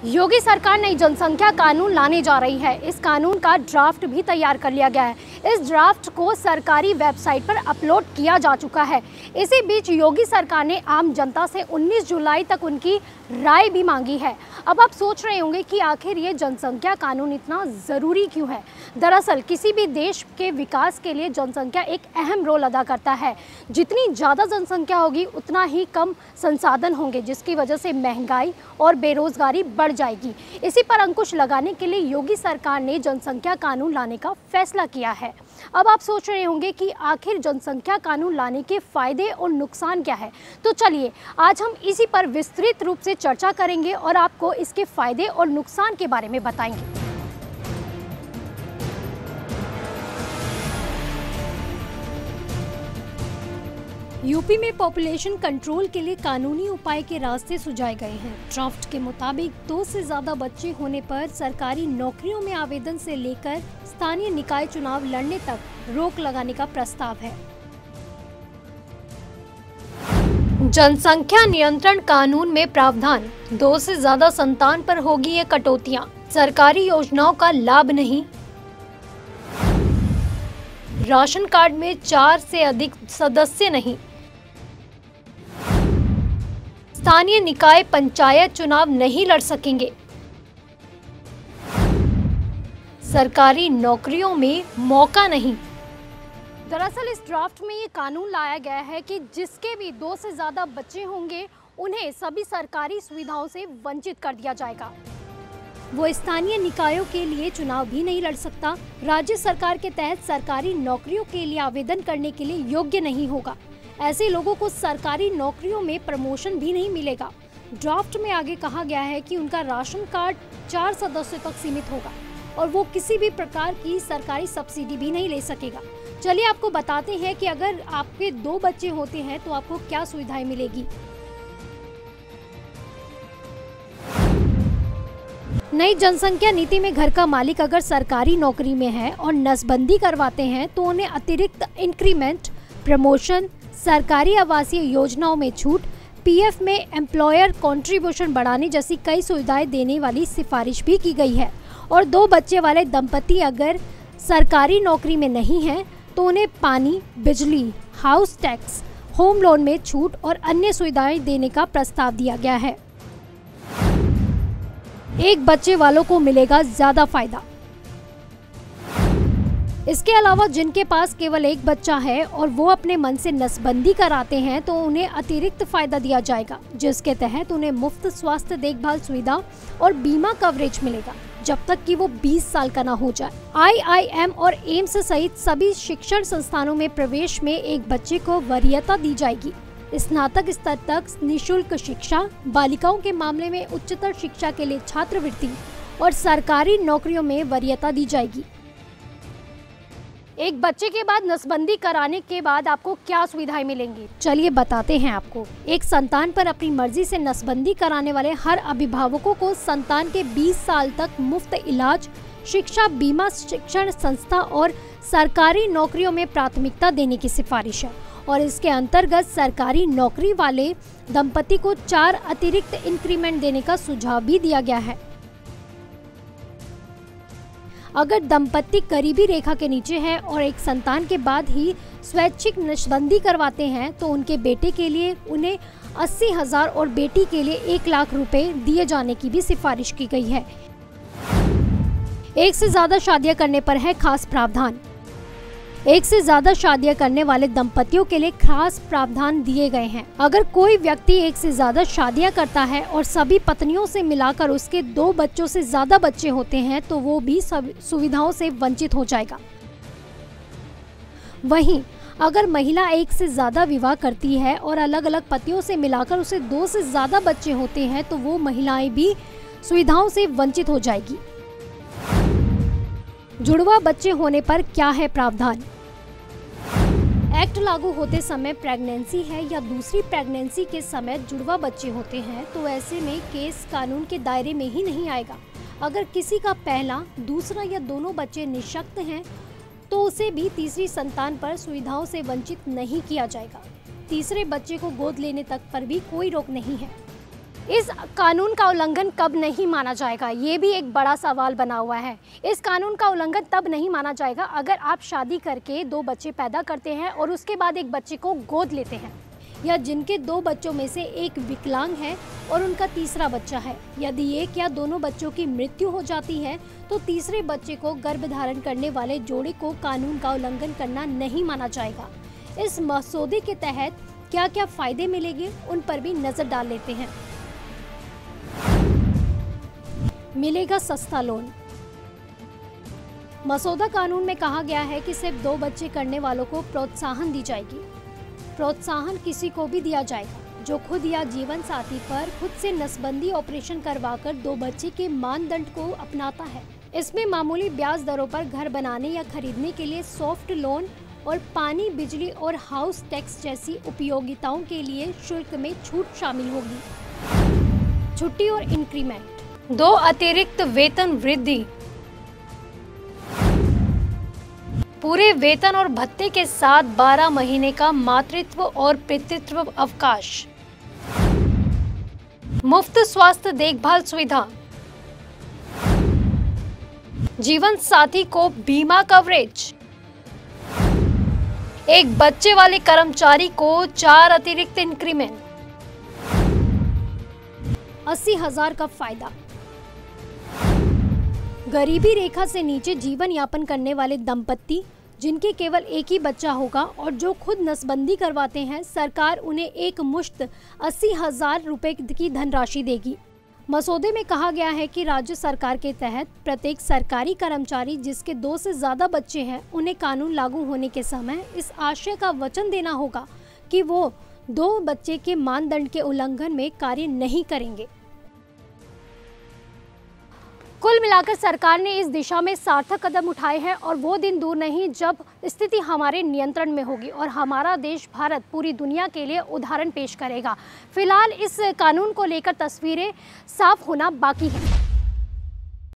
योगी सरकार नई जनसंख्या कानून लाने जा रही है। इस कानून का ड्राफ्ट भी तैयार कर लिया गया है। इस ड्राफ्ट को सरकारी वेबसाइट पर अपलोड किया जा चुका है। इसी बीच योगी सरकार ने आम जनता से 19 जुलाई तक उनकी राय भी मांगी है। अब आप सोच रहे होंगे कि आखिर ये जनसंख्या कानून इतना ज़रूरी क्यों है। दरअसल किसी भी देश के विकास के लिए जनसंख्या एक अहम रोल अदा करता है। जितनी ज़्यादा जनसंख्या होगी उतना ही कम संसाधन होंगे, जिसकी वजह से महंगाई और बेरोजगारी बढ़ जाएगी। इसी पर अंकुश लगाने के लिए योगी सरकार ने जनसंख्या कानून लाने का फैसला किया है। अब आप सोच रहे होंगे कि आखिर जनसंख्या कानून लाने के फायदे और नुकसान क्या है। तो चलिए आज हम इसी पर विस्तृत रूप से चर्चा करेंगे और आपको इसके फायदे और नुकसान के बारे में बताएंगे। यूपी में पॉपुलेशन कंट्रोल के लिए कानूनी उपाय के रास्ते सुझाए गए हैं। ड्राफ्ट के मुताबिक 2 से ज्यादा बच्चे होने पर सरकारी नौकरियों में आवेदन से लेकर स्थानीय निकाय चुनाव लड़ने तक रोक लगाने का प्रस्ताव है। जनसंख्या नियंत्रण कानून में प्रावधान, 2 से ज्यादा संतान पर होगी ये कटौतियां, सरकारी योजनाओं का लाभ नहीं। राशन कार्ड में 4 से अधिक सदस्य नहीं। स्थानीय निकाय पंचायत चुनाव नहीं लड़ सकेंगे। सरकारी नौकरियों में मौका नहीं। दरअसल इस ड्राफ्ट में ये कानून लाया गया है कि जिसके भी 2 से ज्यादा बच्चे होंगे उन्हें सभी सरकारी सुविधाओं से वंचित कर दिया जाएगा। वो स्थानीय निकायों के लिए चुनाव भी नहीं लड़ सकता। राज्य सरकार के तहत सरकारी नौकरियों के लिए आवेदन करने के लिए योग्य नहीं होगा। ऐसे लोगों को सरकारी नौकरियों में प्रमोशन भी नहीं मिलेगा। ड्राफ्ट में आगे कहा गया है कि उनका राशन कार्ड 4 सदस्यों तक सीमित होगा और वो किसी भी प्रकार की सरकारी सब्सिडी भी नहीं ले सकेगा। चलिए आपको बताते हैं कि अगर आपके 2 बच्चे होते हैं तो आपको क्या सुविधाएं मिलेगी। नई जनसंख्या नीति में घर का मालिक अगर सरकारी नौकरी में है और नसबंदी करवाते हैं तो उन्हें अतिरिक्त इंक्रीमेंट, प्रमोशन, सरकारी आवासीय योजनाओं में छूट, पीएफ में एम्प्लॉयर कंट्रीब्यूशन बढ़ाने जैसी कई सुविधाएं देने वाली सिफारिश भी की गई है। और 2 बच्चे वाले दंपति अगर सरकारी नौकरी में नहीं हैं तो उन्हें पानी, बिजली, हाउस टैक्स, होम लोन में छूट और अन्य सुविधाएं देने का प्रस्ताव दिया गया है। एक बच्चे वालों को मिलेगा ज्यादा फायदा। इसके अलावा जिनके पास केवल एक बच्चा है और वो अपने मन से नसबंदी कराते हैं तो उन्हें अतिरिक्त फायदा दिया जाएगा, जिसके तहत उन्हें मुफ्त स्वास्थ्य देखभाल सुविधा और बीमा कवरेज मिलेगा जब तक कि वो 20 साल का ना हो जाए। IIM और एम्स सहित सभी शिक्षण संस्थानों में प्रवेश में एक बच्चे को वरीयता दी जाएगी। स्नातक स्तर तक निःशुल्क शिक्षा, बालिकाओं के मामले में उच्चतर शिक्षा के लिए छात्रवृत्ति और सरकारी नौकरियों में वरीयता दी जाएगी। एक बच्चे के बाद नसबंदी कराने के बाद आपको क्या सुविधाएं मिलेंगी, चलिए बताते हैं आपको। एक संतान पर अपनी मर्जी से नसबंदी कराने वाले हर अभिभावकों को संतान के 20 साल तक मुफ्त इलाज, शिक्षा, बीमा, शिक्षण संस्था और सरकारी नौकरियों में प्राथमिकता देने की सिफारिश है। और इसके अंतर्गत सरकारी नौकरी वाले दंपति को 4 अतिरिक्त इंक्रीमेंट देने का सुझाव भी दिया गया है। अगर दंपति गरीबी रेखा के नीचे है और एक संतान के बाद ही स्वैच्छिक नसबंदी करवाते हैं तो उनके बेटे के लिए उन्हें 80,000 और बेटी के लिए 1 लाख रुपए दिए जाने की भी सिफारिश की गई है। एक से ज्यादा शादियां करने पर है खास प्रावधान। एक से ज्यादा शादियां करने वाले दंपतियों के लिए खास प्रावधान दिए गए हैं। अगर कोई व्यक्ति एक से ज्यादा शादियां करता है और सभी पत्नियों से मिलाकर उसके 2 बच्चों से ज्यादा बच्चे होते हैं तो वो भी सुविधाओं से वंचित हो जाएगा। वहीं अगर महिला एक से ज्यादा विवाह करती है और अलग अलग पतियों से मिलाकर उसे 2 से ज्यादा बच्चे होते हैं तो वो महिलाएं भी सुविधाओं से वंचित हो जाएगी। जुड़वा बच्चे होने पर क्या है प्रावधान। एक्ट लागू होते समय प्रेगनेंसी है या दूसरी प्रेगनेंसी के समय जुड़वा बच्चे होते हैं तो ऐसे में केस कानून के दायरे में ही नहीं आएगा। अगर किसी का पहला, दूसरा या दोनों बच्चे निःशक्त हैं तो उसे भी तीसरी संतान पर सुविधाओं से वंचित नहीं किया जाएगा। तीसरे बच्चे को गोद लेने तक पर भी कोई रोक नहीं है। इस कानून का उल्लंघन कब नहीं माना जाएगा, ये भी एक बड़ा सवाल बना हुआ है। इस कानून का उल्लंघन तब नहीं माना जाएगा अगर आप शादी करके 2 बच्चे पैदा करते हैं और उसके बाद एक बच्चे को गोद लेते हैं, या जिनके 2 बच्चों में से एक विकलांग है और उनका तीसरा बच्चा है। यदि एक या दोनों बच्चों की मृत्यु हो जाती है तो तीसरे बच्चे को गर्भधारण करने वाले जोड़े को कानून का उल्लंघन करना नहीं माना जाएगा। इस मसौदे के तहत क्या क्या फायदे मिलेंगे, उन पर भी नजर डाल लेते हैं। मिलेगा सस्ता लोन। मसौदा कानून में कहा गया है कि सिर्फ 2 बच्चे करने वालों को प्रोत्साहन दी जाएगी। प्रोत्साहन किसी को भी दिया जाएगा जो खुद या जीवन साथी पर खुद से नसबंदी ऑपरेशन करवाकर 2 बच्चे के मानदंड को अपनाता है। इसमें मामूली ब्याज दरों पर घर बनाने या खरीदने के लिए सॉफ्ट लोन और पानी, बिजली और हाउस टैक्स जैसी उपयोगिताओं के लिए शुल्क में छूट शामिल होगी। छुट्टी और इंक्रीमेंट, 2 अतिरिक्त वेतन वृद्धि, पूरे वेतन और भत्ते के साथ 12 महीने का मातृत्व और पितृत्व अवकाश, मुफ्त स्वास्थ्य देखभाल सुविधा, जीवन साथी को बीमा कवरेज, एक बच्चे वाले कर्मचारी को 4 अतिरिक्त इंक्रीमेंट, 80,000 का फायदा। गरीबी रेखा से नीचे जीवन यापन करने वाले दंपत्ति जिनके केवल एक ही बच्चा होगा और जो खुद नसबंदी करवाते हैं, सरकार उन्हें एक मुश्त 80,000 रुपये की धनराशि देगी। मसौदे में कहा गया है कि राज्य सरकार के तहत प्रत्येक सरकारी कर्मचारी जिसके 2 से ज़्यादा बच्चे हैं, उन्हें कानून लागू होने के समय इस आशय का वचन देना होगा कि वो 2 बच्चे के मानदंड के उल्लंघन में कार्य नहीं करेंगे। कुल मिलाकर सरकार ने इस दिशा में सार्थक कदम उठाए हैं और वो दिन दूर नहीं जब स्थिति हमारे नियंत्रण में होगी और हमारा देश भारत पूरी दुनिया के लिए उदाहरण पेश करेगा। फिलहाल इस कानून को लेकर तस्वीरें साफ होना बाकी है।